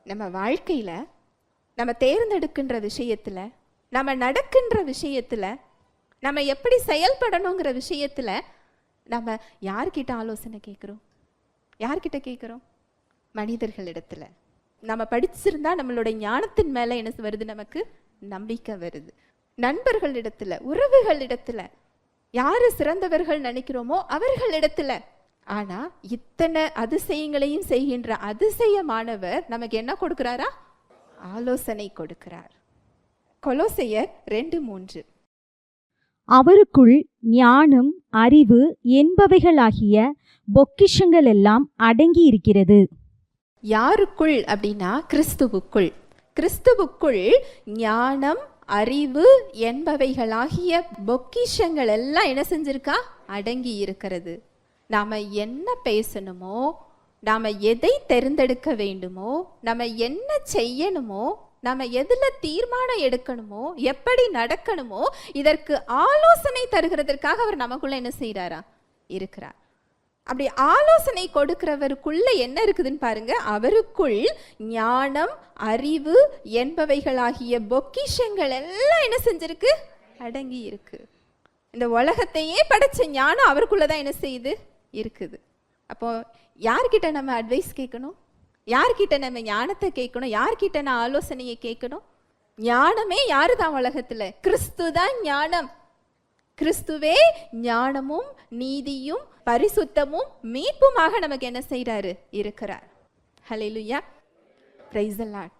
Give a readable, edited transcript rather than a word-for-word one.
நம்ம வாழ்க்கையில் நம்ம தேர்ந்தெடுக்கின்ற விஷயத்தில், நம்ம நடக்கின்ற விஷயத்தில், நம்ம எப்படி செயல்படணுங்கிற விஷயத்தில் நம்ம யார்கிட்ட ஆலோசனை கேட்குறோம்? யார்கிட்ட கேட்குறோம்? மனிதர்களிடத்தில். நம்ம படிச்சிருந்தா நம்மளுடைய ஞானத்தின் மேலே என்ன வருது? நமக்கு நம்பிக்கை வருது. நண்பர்களிடத்தில், உறவுகளிடத்தில், யார் சிறந்தவர்கள் நினைக்கிறோமோ அவர்களிடத்தில். ஆனால் இத்தனை அதிசயங்களையும் செய்கின்ற அதிசயமானவர் நமக்கு என்ன கொடுக்கிறாரா? ஆலோசனை கொடுக்கிறார். கொலோசையர் 2:3. அவருக்குள் ஞானம், அறிவு என்பவைகளாகிய பொக்கிஷங்கள் எல்லாம் அடங்கி இருக்கிறது. யாருக்குள் அப்படின்னா கிறிஸ்துவுக்குள். கிறிஸ்துவுக்குள் ஞானம், அறிவு என்பவைகளாகிய பொக்கிஷங்கள் எல்லாம் என்ன செஞ்சிருக்கா? அடங்கி இருக்கிறது. நாம என்ன பேசணுமோ, நாம எதை தேர்ந்தெடுக்க வேண்டுமோ, நம்ம என்ன செய்யணுமோ, நம்ம எதுல தீர்மானம் எடுக்கணுமோ, எப்படி நடக்கணுமோ, இதற்கு ஆலோசனை தருகிறதற்காக அவர் நமக்குள்ள என்ன செய்யறாரா? இருக்கிறார். அப்படி ஆலோசனை கொடுக்கிறவருக்குள்ள என்ன இருக்குதுன்னு பாருங்க. அவருக்குள் ஞானம், அறிவு என்பவைகளாகிய பொக்கிஷங்கள் எல்லாம் என்ன செஞ்சிருக்கு? அடங்கி இருக்கு. இந்த உலகத்தையே படைச்ச ஞானம் அவருக்குள்ளதான் என்ன செய்யுது? இருக்குது. அப்போ யார்கிட்ட நம்ம அட்வைஸ் கேட்கணும்? யார்கிட்ட நம்ம ஞானத்தை கேட்கணும்? யார்கிட்ட நான் ஆலோசனையை கேட்கணும்? ஞானமே யாரு தான் உலகத்துல? கிறிஸ்து தான் ஞானம். கிறிஸ்துவே ஞானமும் நீதியும் பரிசுத்தமும் மீட்புமாக நமக்கு என்ன செய்யறாரு? இருக்கிறார். ஹல்லேலூயா, பிரைஸ் தி லார்ட்.